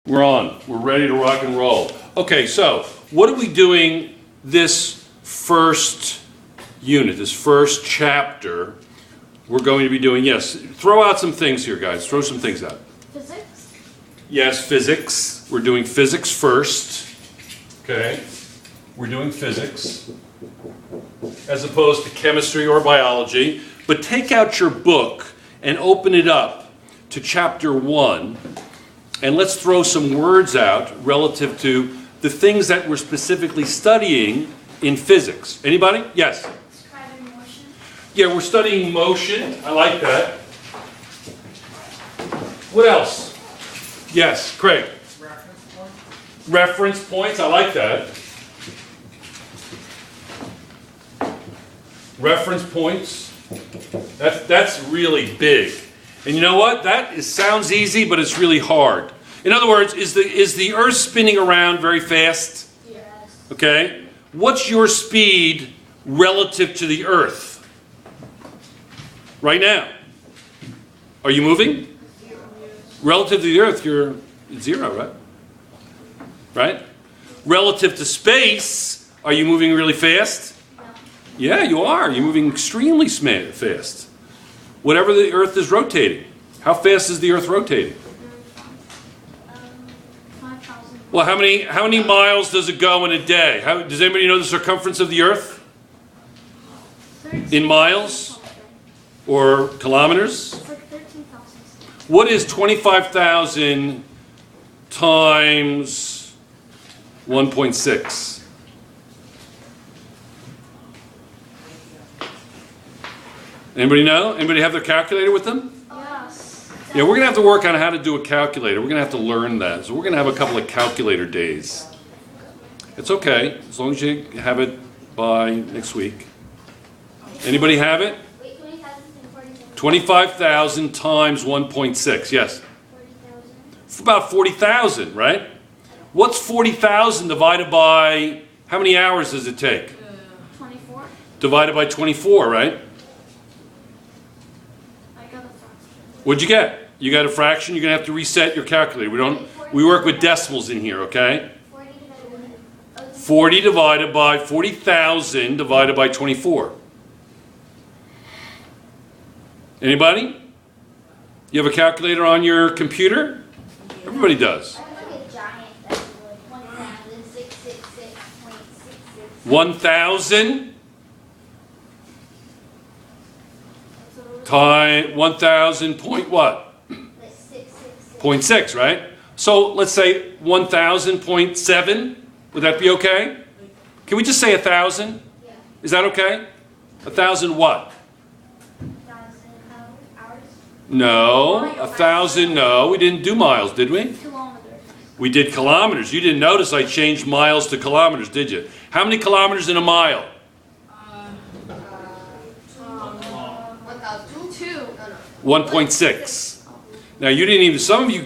We're on. We're ready to rock and roll. Okay, so what are we doing this first unit, this first chapter? We're going to be doing, yes, throw out some things here, guys. Throw some things out. Physics? Yes, physics. We're doing physics first. Okay? We're doing physics as opposed to chemistry or biology. But take out your book and open it up to chapter 1. And let's throw some words out relative to the things that we're specifically studying in physics. Anybody? Yes? Describing motion. Yeah, we're studying motion. I like that. What else? Yes, Craig? Reference points. Reference points. I like that. Reference points. That's really big. And you know what? Sounds easy, but it's really hard. In other words, is the Earth spinning around very fast? Yes. Okay. What's your speed relative to the Earth right now? Are you moving? Zero. Relative to the Earth, you're 0, right? Right? Relative to space, are you moving really fast? No. Yeah, you are. You're moving extremely fast. Whatever the Earth is rotating. How fast is the Earth rotating? 5,000. Well, how many miles does it go in a day? Does anybody know the circumference of the Earth? In miles? Or kilometers? It's like 13,000. What is 25,000 times 1.6? Anybody know? Anybody have their calculator with them? Yes. Yeah, we're going to have to work on how to do a calculator. We're going to have to learn that. So we're going to have a couple of calculator days. It's okay, as long as you have it by next week. Anybody have it? Wait, 20,000 and 40,000. 25,000 times 1.6, yes. 40,000. It's about 40,000, right? What's 40,000 divided by, how many hours does it take? 24. Divided by 24, right? I got a fraction. What'd you get? You got a fraction, you're going to have to reset your calculator. We work with decimals in here, okay? 40 divided by 40,000 divided by 24. Anybody? You have a calculator on your computer? Everybody does. I have like a giant that's like 1,666.66. 1,000 times 1,000 point what? Like 666. 0.6, right? So let's say 1,000.7. Would that be okay? Can we just say 1,000? Yeah. Is that okay? 1,000 what? 1,000 hours. No. 1,000, no. We didn't do miles, did we? Kilometers. We did kilometers. You didn't notice I changed miles to kilometers, did you? How many kilometers in a mile? 1.6. Now you didn't even, some of you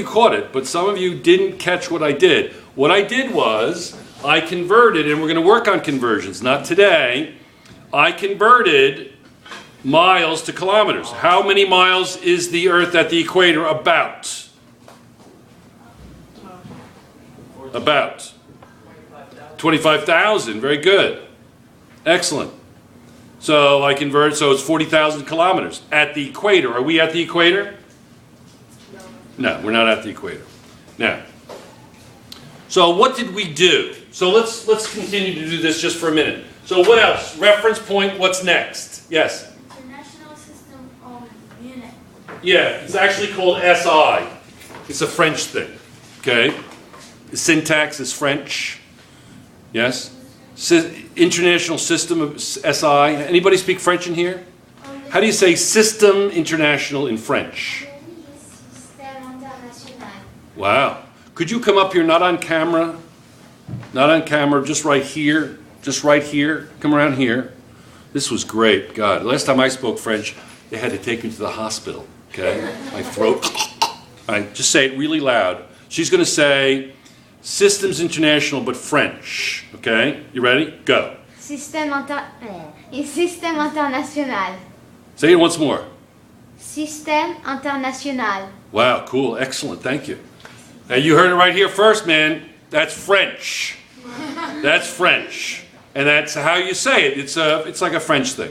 caught it, but some of you didn't catch what I did. What I did was, I converted, and we're going to work on conversions, not today. I converted miles to kilometers. How many miles is the Earth at the equator? About. 25,000. Very good. Excellent. So I convert, so it's 40,000 kilometers at the equator. Are we at the equator? No, we're not at the equator. Now, so what did we do? So let's continue to do this just for a minute. So what else? Reference point, what's next? Yes? International System of Unit. Yeah, it's actually called SI. It's a French thing, okay? The syntax is French. Yes? International System of SI. Anybody speak French in here? How do you say System International in French? Système International. Wow. Could you come up here, not on camera? Not on camera, just right here. Just right here. Come around here. This was great. God, last time I spoke French, they had to take me to the hospital. Okay? My throat. Just say it really loud. She's going to say Systems International, but French. Okay? You ready? Go. Système International. Say it once more. Système International. Wow, cool. Excellent. Thank you. Now you heard it right here first, man. That's French. That's French. And that's how you say it. It's like a French thing.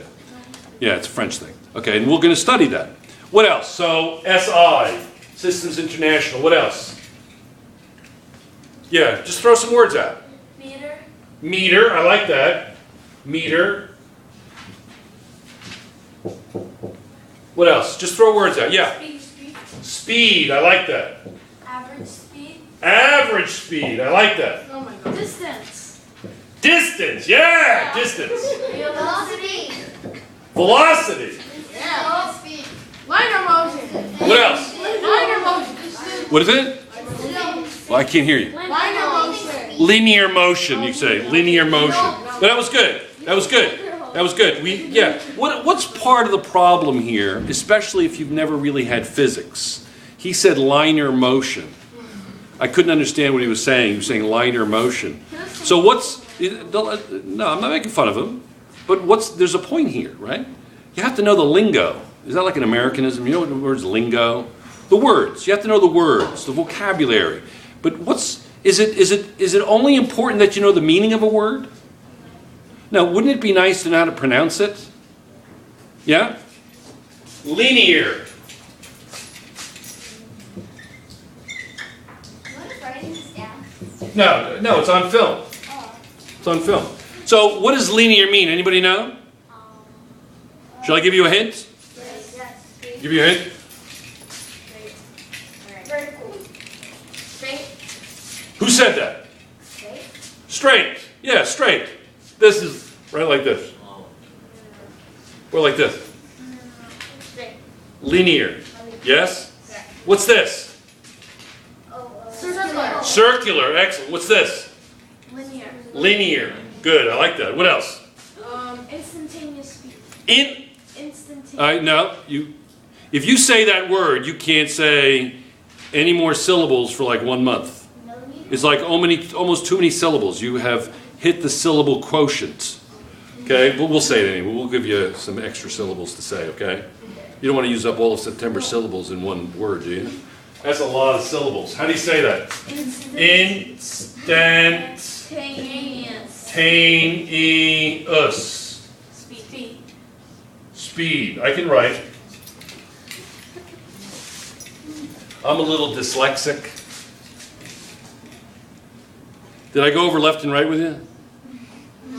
Yeah, it's a French thing. Okay, and we're going to study that. What else? So SI, Systems International. What else? Yeah, just throw some words out. Meter. Meter, I like that. Meter. What else? Just throw words out. Yeah. Speed. Speed, I like that. Average speed. Average speed, I like that. Oh my god. Distance. Distance, yeah, distance. Velocity. Velocity. Yeah. Speed. Linear motion. What else? Linear motion. What is it? Well, I can't hear you. Linear motion. Linear motion, you say. Linear motion. But that was good. That was good. That was good. What's part of the problem here, especially if you've never really had physics? He said linear motion. I couldn't understand what he was saying. He was saying linear motion. So no, I'm not making fun of him. But there's a point here, right? You have to know the lingo. Is that like an Americanism? You know what the word is lingo? The words. You have to know the words, the vocabulary. But is it only important that you know the meaning of a word? Now, wouldn't it be nice to know how to pronounce it? Yeah? Linear. What is writing this down? No, it's on film. It's on film. So, what does linear mean? Anybody know? Shall I give you a hint? Yes. Give you a hint? Vertical. Straight. Who said that? Straight. Straight. Yeah, straight. This is right like this. Or like this. Straight. Linear. Yes? What's this? Circular. Circular. Excellent. What's this? Linear. Linear. Good. I like that. What else? Instantaneous speed. No. If you say that word, you can't say any more syllables for like 1 month. It's like almost too many syllables. You have hit the syllable quotient. Okay? We'll say it anyway. We'll give you some extra syllables to say, okay? You don't want to use up all of September's syllables in one word, do you? That's a lot of syllables. How do you say that? Instantaneous. Speed. I can write. I'm a little dyslexic. Did I go over left and right with you?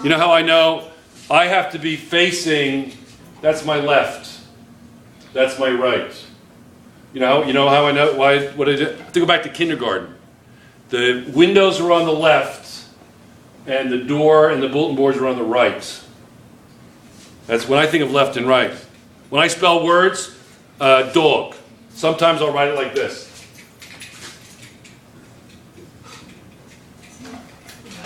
You know how I know? I have to be facing, that's my left. That's my right. You know how I know what I did? I have to go back to kindergarten. The windows are on the left, and the door and the bulletin boards are on the right. That's when I think of left and right. When I spell words, dog. Sometimes I'll write it like this.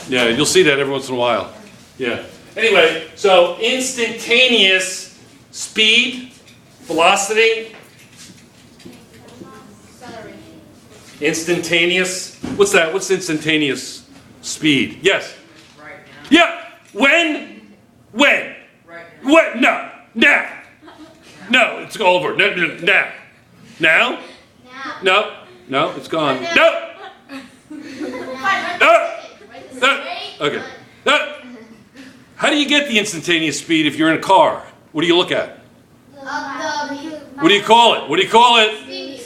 Yeah, you'll see that every once in a while. Yeah. Anyway, so instantaneous speed, velocity. Instantaneous. What's that? What's instantaneous speed? Yes. Right now. Yeah. When? Right now. What? No. Now. No, it's all over. No. Now. Now? No, it's gone. No. No. Okay. No. How do you get the instantaneous speed if you're in a car? What do you look at? What do you call it? What do you call it?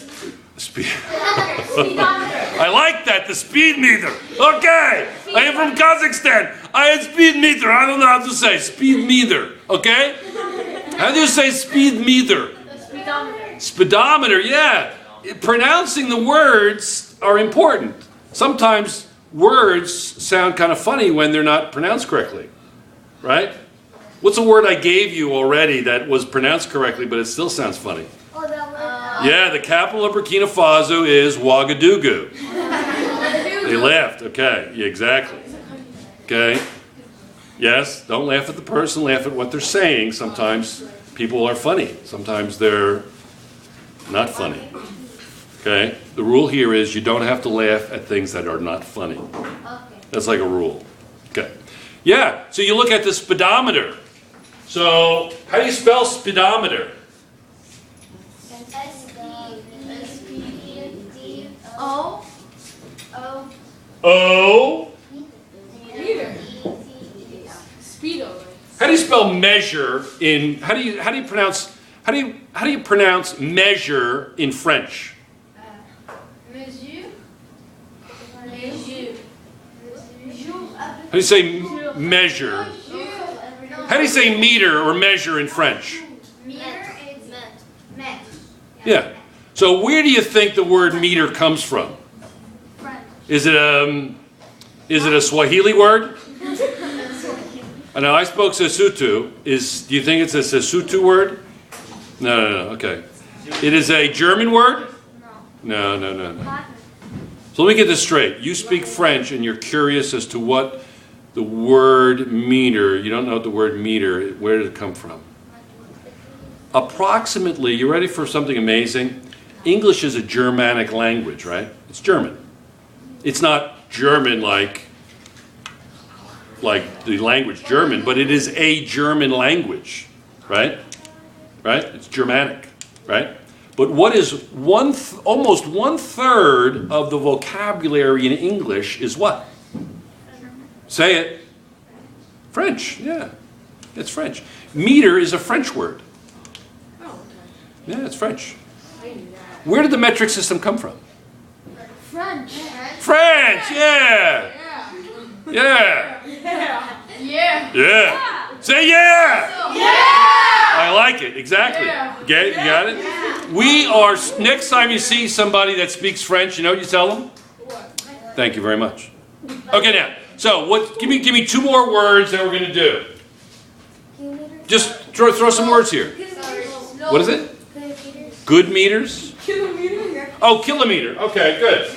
Speed. I like that, the speed meter. Okay. I am from Kazakhstan. I had speed meter. I don't know how to say speed meter. Okay? How do you say speed meter? Speedometer, yeah. Pronouncing the words are important. Sometimes words sound kind of funny when they're not pronounced correctly. Right? What's a word I gave you already that was pronounced correctly, but it still sounds funny? Yeah, the capital of Burkina Faso is Ouagadougou. They laughed. Okay, yeah, exactly. Okay. Yes, don't laugh at the person, laugh at what they're saying. Sometimes people are funny. Sometimes they're not funny. Okay? The rule here is you don't have to laugh at things that are not funny. That's like a rule. Okay. Yeah, so you look at the speedometer. So, how do you spell speedometer? O. Meter. Speedo. How do you spell measure in? How do you pronounce measure in French? Mesure. Mesure. How do you say measure? How do you say meter or measure in French? Meter is met. Yeah. So where do you think the word meter comes from? French. Is it a Swahili word? I know I spoke Sesotho. Do you think it's a Sesotho word? No. Okay. It is a German word? No. Latin. So let me get this straight. You speak French and you're curious as to what the word meter, you don't know what the word meter, where did it come from? Approximately, you ready for something amazing? English is a Germanic language, right? It's German. It's not German like the language German, but it is a German language, right? Right? It's Germanic, right? But what is almost 1/3 of the vocabulary in English is what? Say it. French, yeah. It's French. Meter is a French word. Oh, okay. Yeah, it's French. I knew that. Where did the metric system come from? French. French, yeah. Yeah. Yeah. Yeah. Yeah. Say yeah. I like it, exactly. Yeah. Get it? You got it? We are, next time you see somebody that speaks French, you know what you tell them? What? Thank you very much. Okay, now, so give me 2 more words that we're going to do. Just throw some words here. What is it? Good meters? Kilometer. Oh, kilometer. Okay, good.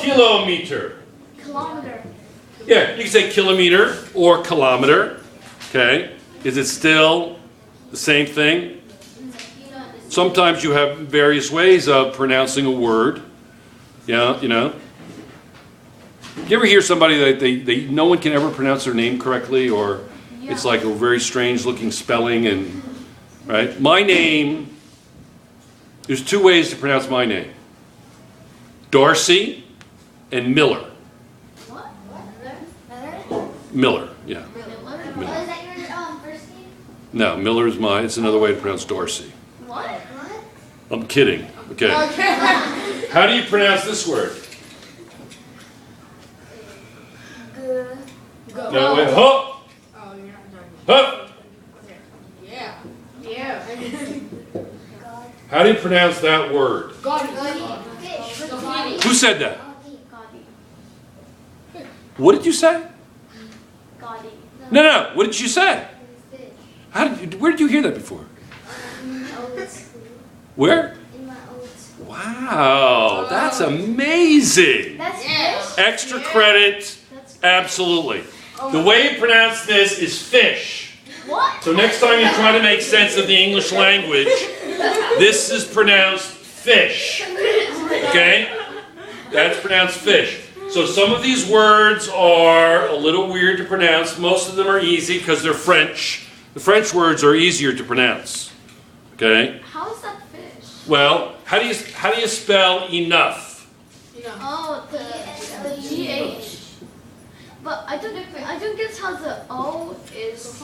Kilometer. Kilometer. Yeah, you can say kilometer or kilometer. Okay. Is it still the same thing? Sometimes you have various ways of pronouncing a word. Yeah, you know. You ever hear somebody that no one can ever pronounce their name correctly, or it's like a very strange looking spelling, and right? My name, there's 2 ways to pronounce my name. Darcy and Miller. What? Miller, yeah. Miller? Is that your first name? No, Miller is mine. It's another way to pronounce Darcy. What? I'm kidding. Okay. Okay. How do you pronounce this word? Go. No, wait. Huh? Oh, you're not talking. Huh? Yeah. Yeah. How do you pronounce that word? God. Fish. Who said that? Gaudi. What did you say? Gaudi. No. What did you say? Fish. Where did you hear that before? Old school. Where? In my old school. Wow, that's amazing. That's Yeah. fish? Extra credit. That's Absolutely. The way you pronounce this is fish. what? So next time you try to make sense of the English language, this is pronounced fish. Okay? That's pronounced fish. So some of these words are a little weird to pronounce. Most of them are easy because they're French. The French words are easier to pronounce. Okay? How is that fish? Well, how do you spell enough? You know. Oh, the GH. But I don't get how the O is.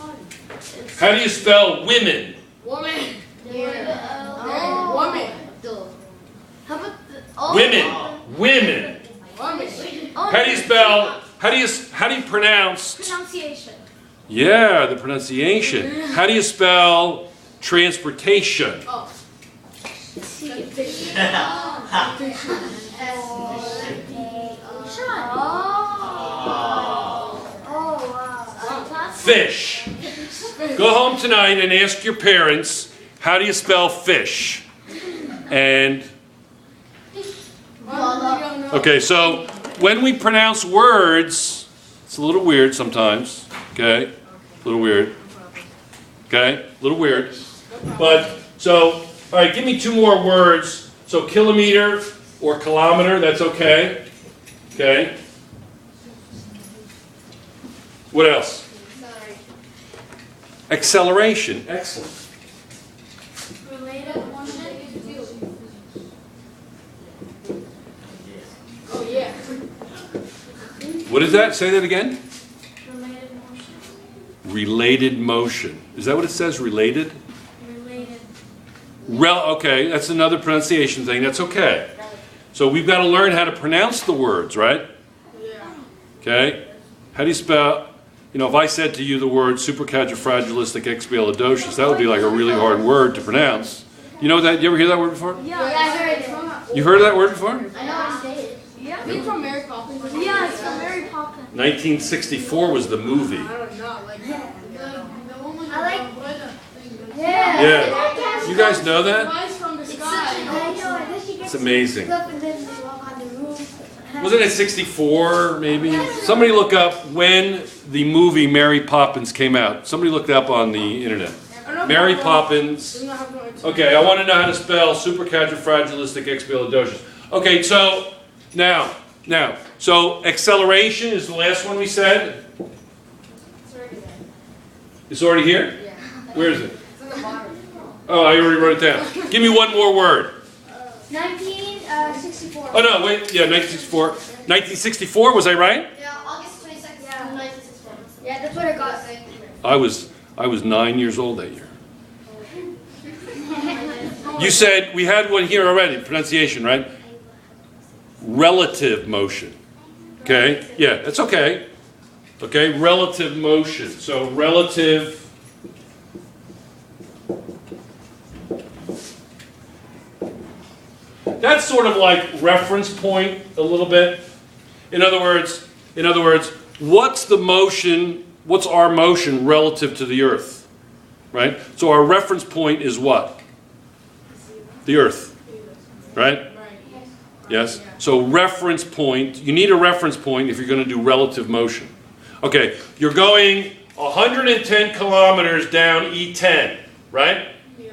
How do you spell women? Woman. Oh. Woman. How about the O? Women. Women. Woman. Oh, How do you spell? How do you pronounce? pronunciation? Yeah, the pronunciation. How do you spell transportation? Oh. Fish. Go home tonight and ask your parents, how do you spell fish? And, okay, so when we pronounce words, it's a little weird sometimes, okay? A little weird. Okay? A little weird. But, so, all right, give me 2 more words. So kilometer or kilometer, that's okay. Okay? What else? Acceleration. Excellent. Oh, yeah. What is that? Say that again. Related motion. Related motion. Is that what it says? Related? Related. Okay, that's another pronunciation thing. That's okay. So we've got to learn how to pronounce the words, right? Yeah. Okay? How do you spell, if I said to you the word supercalifragilisticexpialidocious, that would be like a really hard word to pronounce. You know that? You ever hear that word before? Yeah, I heard it. You heard of that word before? I know it's dated. Yeah. It's from Mary Poppins. Yeah, it's from Mary Poppins. 1964 was the movie. I don't know, like the woman. I like- Yeah. Yeah. You guys know that? Flies from the I sky. know. And then she It's gets amazing. up and then they walk on the roof. Wasn't it 64 maybe? Somebody look up when the movie Mary Poppins came out. Somebody looked up on the internet. Mary Poppins. Okay, I want to know how to spell supercalifragilisticexpialidocious. Okay, so now, so acceleration is the last one we said. It's already here? Where is it? It's in the bottom. Oh, I already wrote it down. Give me one more word. 1964. Oh no, wait, yeah, 1964. 1964, was I right? Yeah, August 22nd, 1964. Yeah, that's what I got. I was 9 years old that year. You said, we had one here already, pronunciation, right? Relative motion. Okay? Yeah, that's okay. Okay, relative motion. So relative. That's sort of like reference point a little bit. In other words, what's the motion, what's our motion relative to the earth? Right? So our reference point is what? The earth. Right? Yes? So reference point, you need a reference point if you're going to do relative motion. Okay, you're going 110 kilometers down E10, right? Yeah.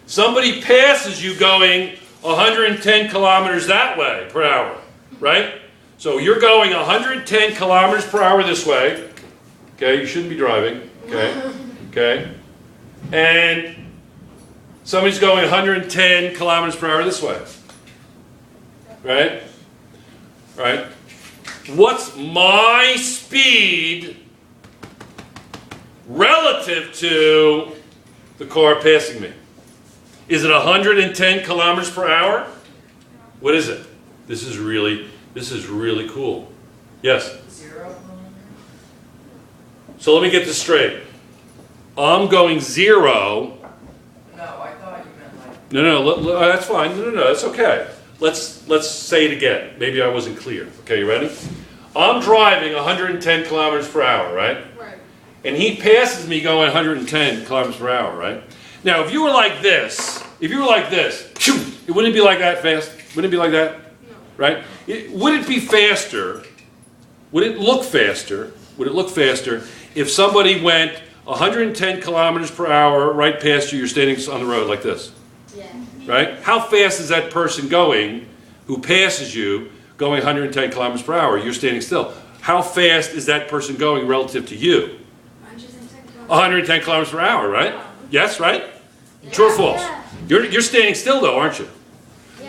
Somebody passes you going 110 kilometers that way per hour, right? So you're going 110 kilometers per hour this way. Okay, you shouldn't be driving. Okay. And somebody's going 110 kilometers per hour this way. Right? Right? What's my speed relative to the car passing me? Is it 110 kilometers per hour? What is it? This is really cool. Yes? 0. So let me get this straight. I'm going 0. No, I thought you meant like. No, that's fine. No, that's okay. Let's say it again. Maybe I wasn't clear. Okay, you ready? I'm driving 110 kilometers per hour, right? Right. And he passes me going 110 kilometers per hour, right? Now, if you were like this, phew, it wouldn't be like that fast. Wouldn't it be like that? No. Right? Would it be faster? Would it look faster? Would it look faster if somebody went 110 kilometers per hour right past you? You're standing on the road like this. Yeah. Right? How fast is that person going who passes you going 110 kilometers per hour? You're standing still. How fast is that person going relative to you? 110 kilometers per hour, right? Yes, right? True or false? Yeah. You're standing still though, aren't you?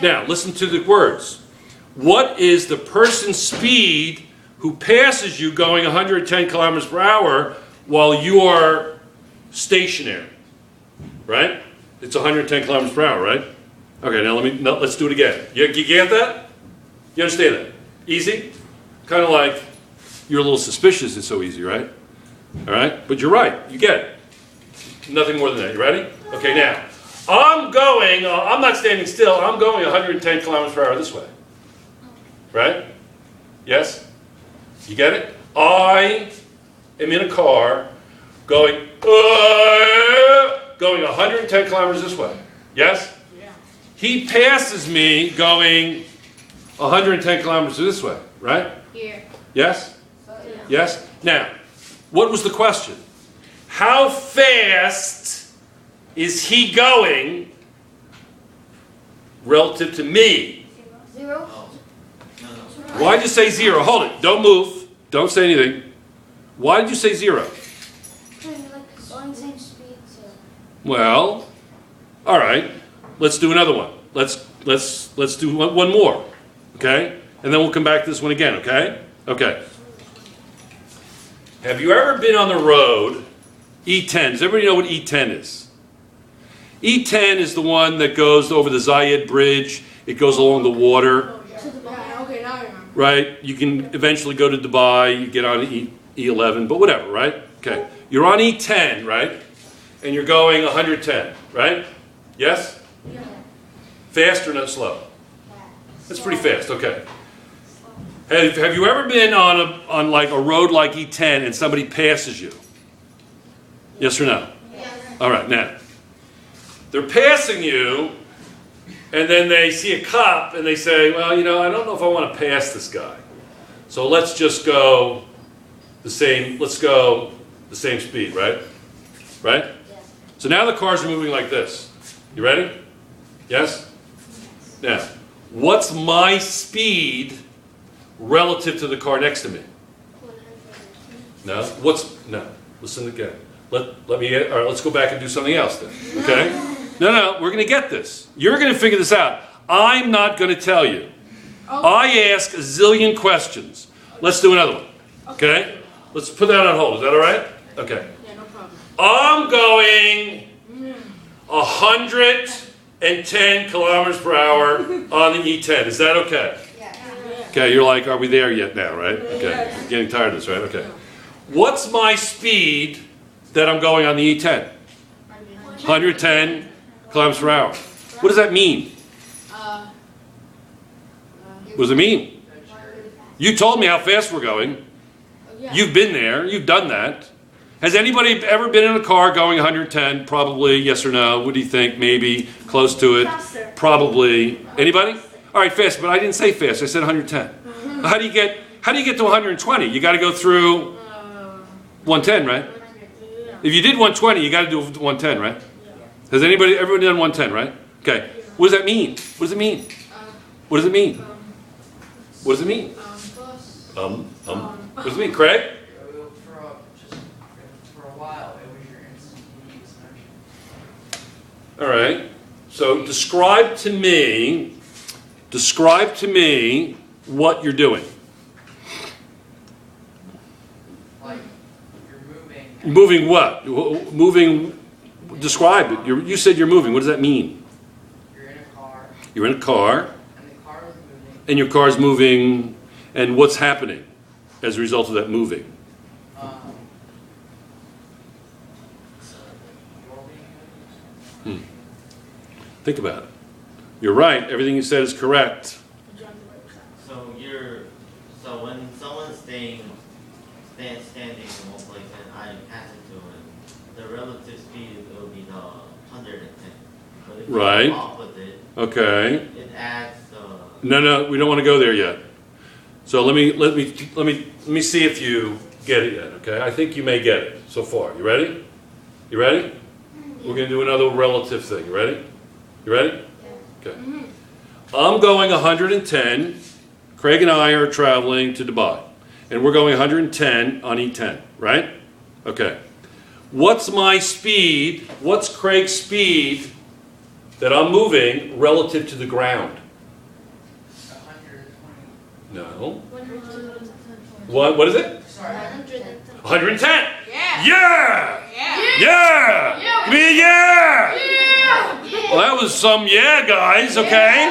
Now, listen to the words. What is the person's speed who passes you going 110 kilometers per hour while you are stationary? Right? It's 110 kilometers per hour, right? Okay, now let's do it again. You get that? You understand that? Easy? Kind of like you're a little suspicious it's so easy, right? All right? But you're right. You get it. Nothing more than that. You ready? Okay, now. I'm not standing still. I'm going 110 kilometers per hour this way. Right? Yes? You get it? I am in a car going 110 kilometers this way. Yes? Yeah. He passes me going 110 kilometers this way. Right? Here. Yes? Yes? Now, what was the question? How fast is he going relative to me? 0. Why'd you say 0? Hold it. Don't move. Don't say anything. Why did you say 0? Like going same speed. So. Well, all right. Let's do another one. Let's do one more. Okay? And then we'll come back to this one again, okay? Okay. Have you ever been on the road, E10, does everybody know what E10 is? E10 is the one that goes over the Zayed Bridge, it goes along the water, Yeah, okay, now I remember. right? You can eventually go to Dubai, you get on E11, but whatever, right? Okay, you're on E10, right? And you're going 110, right? Yes? Fast or not slow? That's pretty fast, okay. Have you ever been on like a road like E10 and somebody passes you? Yes or no? All right, now, they're passing you, and then they see a cop, and they say, well, you know, I don't know if I want to pass this guy. So let's just go the same speed, right? Right? So now the cars are moving like this. You ready? Yes? Now, what's my speed relative to the car next to me? No? No. Listen again. All right, let's go back and do something else then. Okay? No, we're going to get this. You're going to figure this out. I'm not going to tell you. I ask a zillion questions. Let's do another one. Okay? Let's put that on hold. Is that all right? Okay. Yeah, no problem. I'm going 110 kilometers per hour on the E10. Is that okay? Okay, you're like, are we there yet now, right? Okay, you're getting tired of this, right? Okay. What's my speed that I'm going on the E10? 110 kilometers per hour. What does that mean? What does it mean? You told me how fast we're going. You've been there. You've done that. Has anybody ever been in a car going 110? Probably, yes or no? What do you think? Maybe, close to it? Probably. Anybody? All right, fast, but I didn't say fast. I said 110. How do you get to 120? You got to go through 110, right? If you did 120, you got to do 110, right? Has everyone done 110, right? Okay. What does that mean? What does it mean? What does it mean? What does it mean? What does it mean, Craig? For a while, it was your instantaneous motion. All right. So describe to me what you're doing. Like, you're moving. Moving what? Moving. Describe it. You said you're moving. What does that mean? You're in a car, You're in a car, and the car is moving. and your car's moving, and what's happening as a result of that moving? So you're being Think about it. You're right. Everything you said is correct. So when someone's standing in one place and I pass it to him, the relative speed will be the 110. But if Right. you walk with it, Okay. it adds No, we don't want to go there yet. So let me see if you get it yet. Okay. I think you may get it so far. You ready? You ready? We're going to do another relative thing. You ready? You ready? Okay. I'm going 110. Craig and I are traveling to Dubai. And we're going 110 on E10, right? Okay. What's my speed? What's Craig's speed that I'm moving relative to the ground? 120. No. What is it? Sorry. 110. Yeah. Yeah! Yeah! Give me a yeah! Well, that was some yeah, guys, okay?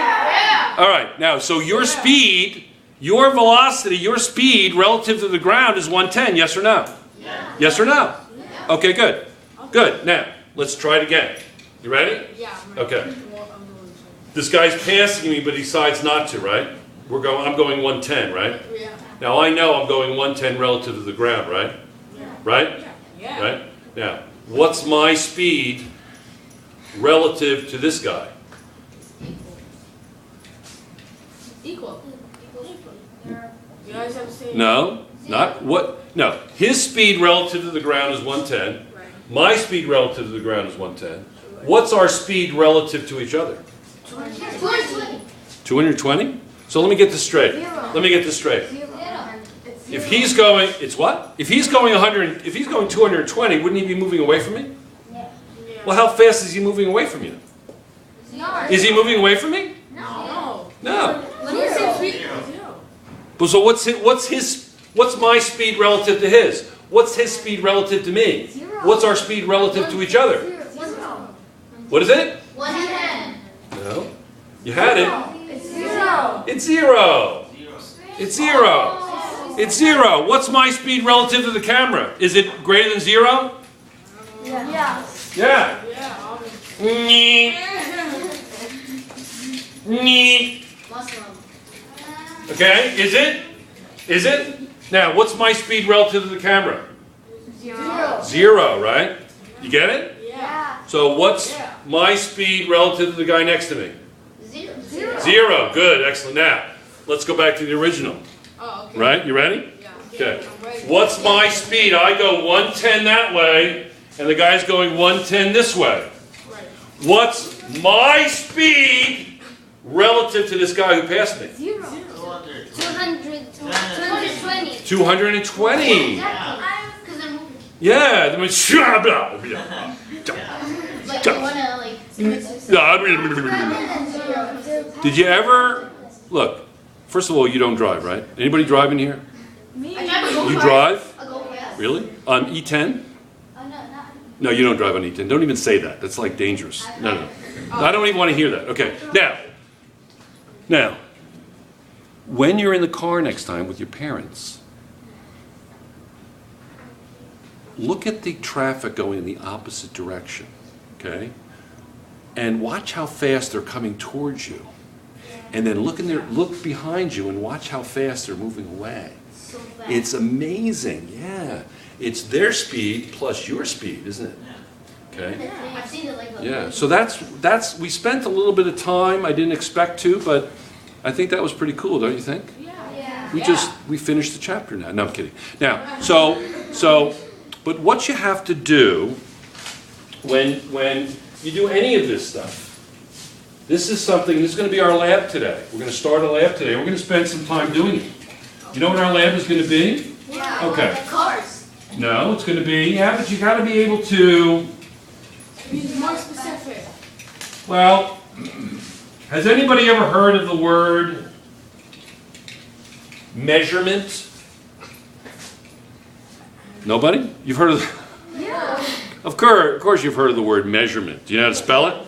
All right, now, so your speed, your velocity, your speed relative to the ground is 110, yes or no? Yes or no? Okay, good. Good. Now, let's try it again. You ready? Yeah. Okay. This guy's passing me, but he decides not to, right? I'm going 110, right? Yeah. Now, I know I'm going 110 relative to the ground, right? Right? Yeah. Right? Now, what's my speed relative to this guy? Equal. You guys have the same. No, not what? No, his speed relative to the ground is 110. Right. My speed relative to the ground is 110. What's our speed relative to each other? 220? So let me get this straight. Let me get this straight. If he's going, it's what? If he's going 220, wouldn't he be moving away from me? Well, how fast is he moving away from you? Is he moving away from me? No. No. When you say speed, 0. But so what's my speed relative to his? What's his speed relative to me? Zero. What's our speed relative to each other? Zero. What is it? 110. No. You had it. It's zero. It's 0. Zero. It's 0. It's 0. What's my speed relative to the camera? Is it greater than 0? Yeah. Yeah. Yeah, obviously. Neat. Neat. Muslim. Okay, is it? Is it? Now, what's my speed relative to the camera? Zero. 0, right? You get it? Yeah. So what's my speed relative to the guy next to me? Zero. 0. Good, excellent. Now, let's go back to the original. Oh, okay. Right? You ready? Yeah. Okay. I'm ready. What's my speed? I go 110 that way, and the guy's going 110 this way. Right. What's my speed relative to this guy who passed me? Zero. 200. 220. 220. Yeah. Because they're moving. Yeah. the Like, you wanna, like, Did you ever look? First of all, you don't drive, right? Anybody driving here? Me? I drive a go-kart. You drive? A go-kart. Really? On E10? No, not. No, you don't drive on E10. Don't even say that. That's like dangerous. No. I don't even want to hear that. Okay. Now, when you're in the car next time with your parents, look at the traffic going in the opposite direction, okay? And watch how fast they're coming towards you. And then look behind you and watch how fast they're moving away. So fast. It's amazing, yeah. It's their speed plus your speed, isn't it? Okay? I've seen it like a Yeah, so that's we spent a little bit of time. I didn't expect to, but I think that was pretty cool, don't you think? Yeah. We finished the chapter now. No, I'm kidding. Now, but what you have to do when you do any of this stuff, this is going to be our lab today. We're going to start a lab today. We're going to spend some time doing it. You know what our lab is going to be? Yeah. Okay. Cars. No, it's going to be, but you got to be able to, Be more specific. well, has anybody ever heard of the word measurement? Nobody? You've heard of Yeah. Of course you've heard of the word measurement. Do you know how to spell it?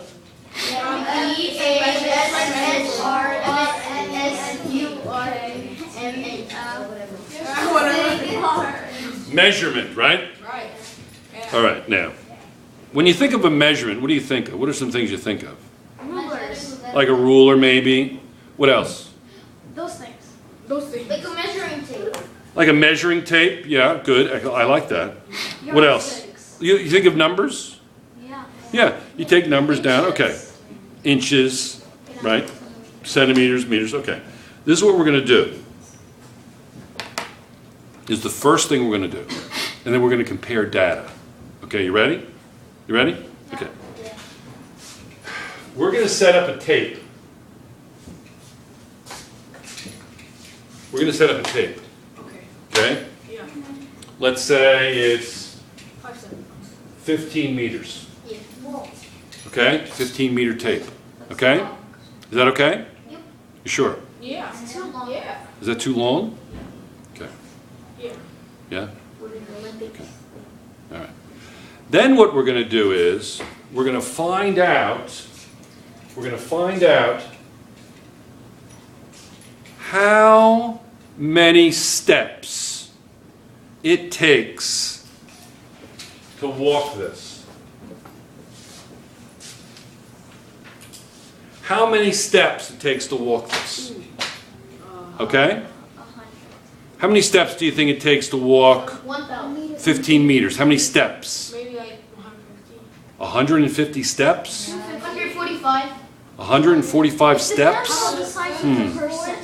Measurement, right? Right. All right, now, when you think of a measurement, what do you think of? What are some things you think of? Rulers. Like a ruler, maybe? What else? Those things. Those things. Like a measuring tape. Like a measuring tape? Yeah, good. I like that. What else? You think of numbers? Yeah. Yeah, you take numbers down. Okay. Inches, right? Centimeters, meters. Okay. This is what we're going to do. Is the first thing we're going to do. And then we're going to compare data. Okay, you ready? You ready? Okay. We're going to set up a tape. We're going to set up a tape. Okay. Okay? Yeah. Let's say it's 5 seconds. 15 meters. Yeah. Okay? 15 meter tape. Okay? Is that okay? Yep. You sure? Yeah. It's too long. Yeah. Is that too long? Okay. Yeah. Yeah? We're in the Olympics. All right. Then what we're going to do is we're going to find out how many steps it takes to walk this. How many steps it takes to walk this. Okay? 100. How many steps do you think it takes to walk 1,000. 15 meters? How many steps? Maybe like 150. 150 steps? 145. 145 steps? How about the size of the person?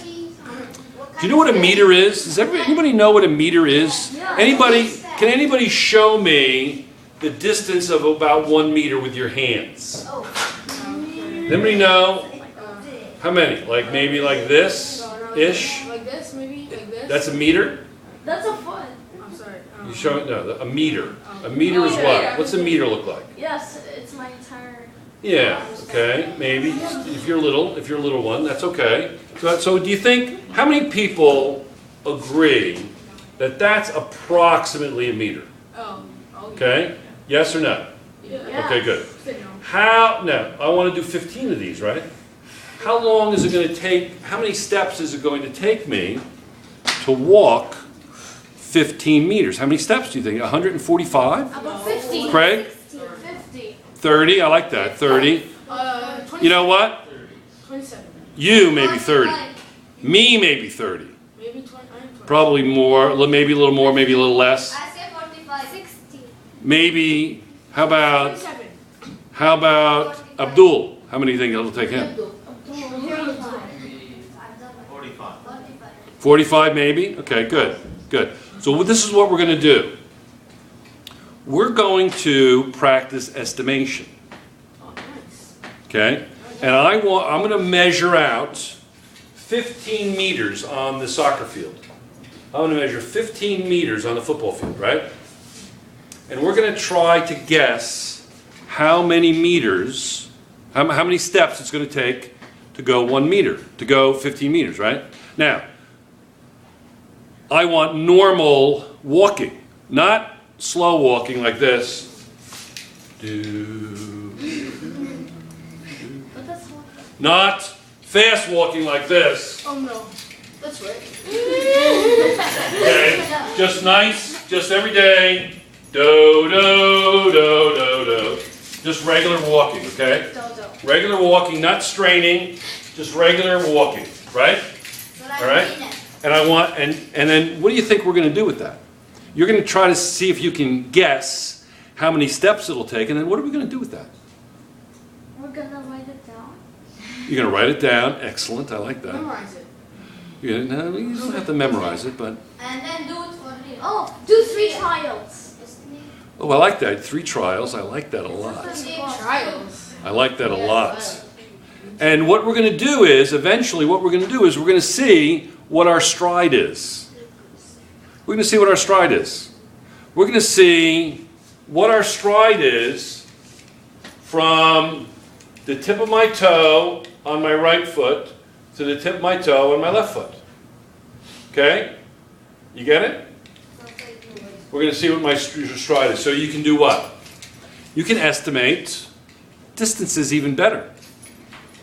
Do you know what a meter is? Does anybody know what a meter is? Can anybody show me the distance of about 1 meter with your hands? Oh. Does anybody know? How many? Like maybe like this-ish? Like this, maybe? Like this? That's a meter? That's a foot. I'm sorry. You show it? No, a meter. A meter is what? What's a meter look like? Yes, it's my entire. Yeah, okay, maybe. If you're a little one, that's okay. So do you think, how many people agree that that's approximately a meter? Okay? Yes or no? Yeah. Okay, good. How, now, I want to do 15 of these, right? How long is it going to take, how many steps is it going to take me to walk 15 meters? How many steps do you think? 145? About 50. Craig? 50. 30, I like that, 30. You know what? 27. You maybe 30. Me maybe 30. Maybe 20. Probably more, maybe a little more, maybe a little less. I say 45. 60. Maybe, how about 27. Abdul? How many do you think it'll take him? 45. 45 maybe? Okay, good, good. So this is what we're going to do. We're going to practice estimation, Oh, nice. okay? And I'm going to measure out 15 meters on the soccer field. I'm going to measure 15 meters on the football field, right? And we're going to try to guess how many meters, how many steps it's going to take to go 1 meter, to go 15 meters, right? Now, I want normal walking, not slow walking like this. But that's what. Not fast walking like this. Oh no. That's right. Okay? Just nice, just every day. Do, do, do, do, do. Just regular walking, okay? Regular walking, not straining, just regular walking, right? All right? And I want, and then what do you think we're going to do with that? You're going to try to see if you can guess how many steps it'll take, and then what are we going to do with that? We're gonna write it down. You're going to write it down. Excellent, I like that. Memorize it. No, you don't have to memorize it, but And then do it for real. Oh, do 3 trials. oh, I like that. 3 trials. I like that a lot. Trials. I like that a lot. And what we're going to do is, eventually, what we're going to do is we're going to see what our stride is. We're going to see what our stride is. We're going to see what our stride is from the tip of my toe on my right foot to the tip of my toe on my left foot. Okay? You get it? We're going to see what my stride is. So you can do what? You can estimate distances even better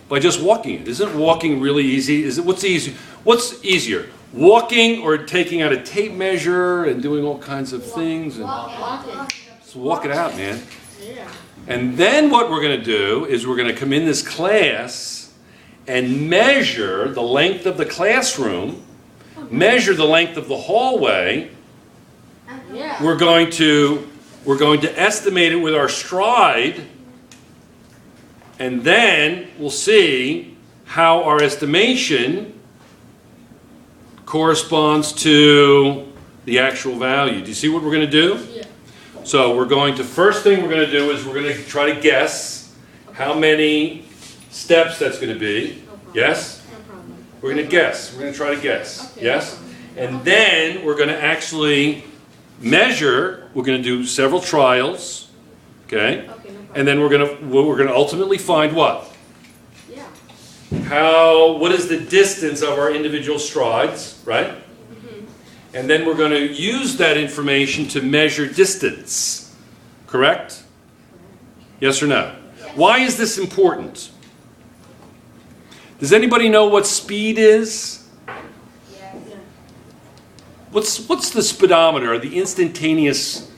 by just walking it. Isn't walking really easy? What's easy? What's easier? Walking or taking out a tape measure and doing all kinds of things? And just walk it out, man. Yeah. And then what we're going to do is we're going to come in this class and measure the length of the classroom, measure the length of the hallway. Yeah. We're going to estimate it with our stride, and then we'll see how our estimation corresponds to the actual value. Do you see what we're going to do? Yeah. So we're going to, first thing we're going to do is we're going to try to guess how many steps that's going to be. Yes? No problem. We're going to guess. We're going to try to guess. Okay, Yes? no problem. And then we're going to actually measure. We're going to do several trials. Okay? Okay, no problem. And then we're going to ultimately find what? Yeah. What is the distance of our individual strides, right? And then we're going to use that information to measure distance. Correct? Yes or no? Why is this important? Does anybody know what speed is? Yeah. What's the speedometer, or the instantaneous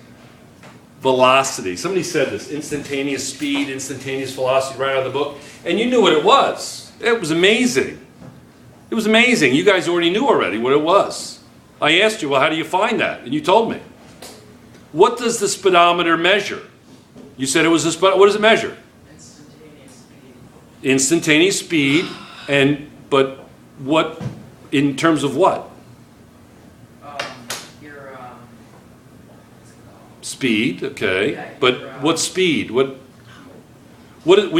velocity? Somebody said this, instantaneous speed, instantaneous velocity, right out of the book. And you knew what it was. It was amazing. It was amazing. You guys already knew already what it was. I asked you, well, how do you find that? And you told me. What does the speedometer measure? You said it was a speedometer. What does it measure? Instantaneous speed. Instantaneous speed, but what, in terms of what? Your what's it called? Speed, okay. Yeah, But what speed? When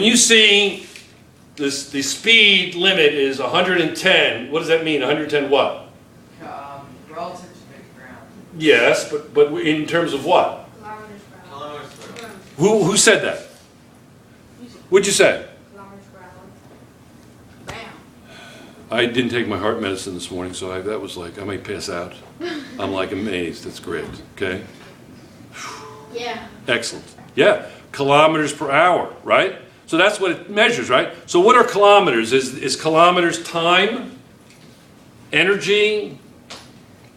you see this, the speed limit is 110, what does that mean? 110 what? Relative to the ground. Yes, but in terms of what? Kilometers per hour. Who said that? What'd you say? Bam. I didn't take my heart medicine this morning, so that was like, I might pass out. I'm like amazed. That's great. Okay? Yeah. Excellent. Yeah. Kilometers per hour, right? So that's what it measures, right? So what are kilometers? Is kilometers time, energy,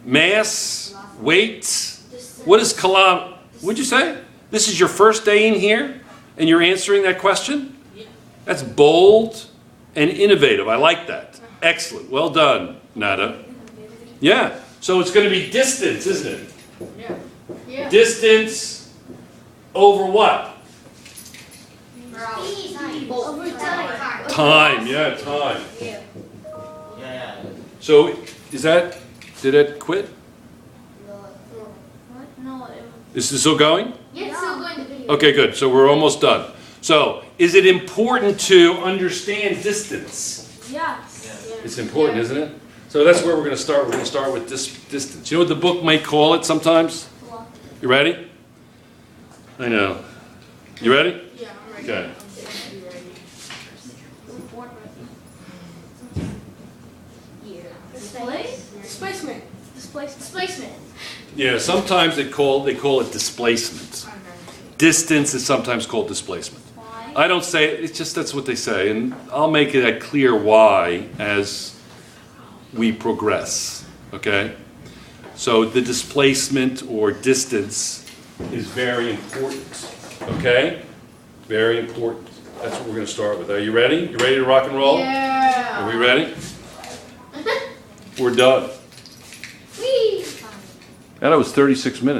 mass, weight? What is what'd you say? This is your first day in here and you're answering that question? That's bold and innovative. I like that. Excellent. Well done, Nada. Yeah. So it's going to be distance, isn't it? Yeah. Distance over what? Over time. Time. Yeah, time. Yeah. So did it quit? What? No, it Is this still going? yeah, it's still going to video. Okay, good. So we're almost done. So is it important to understand distance? Yes. It's important, isn't it? So that's where we're going to start. We're going to start with distance. You know what the book might call it sometimes? You ready? I know. You ready? Yeah, I'm ready. Okay. Displacement. Displacement. Yeah, sometimes they call it displacement. Distance is sometimes called displacement. Why? I don't say it, it's just that's what they say, and I'll make it a clear why as we progress, okay? So the displacement or distance is very important, okay? Very important. That's what we're going to start with. Are you ready? You ready to rock and roll? Yeah. Are we ready? We're done. Whee! That was 36 minutes.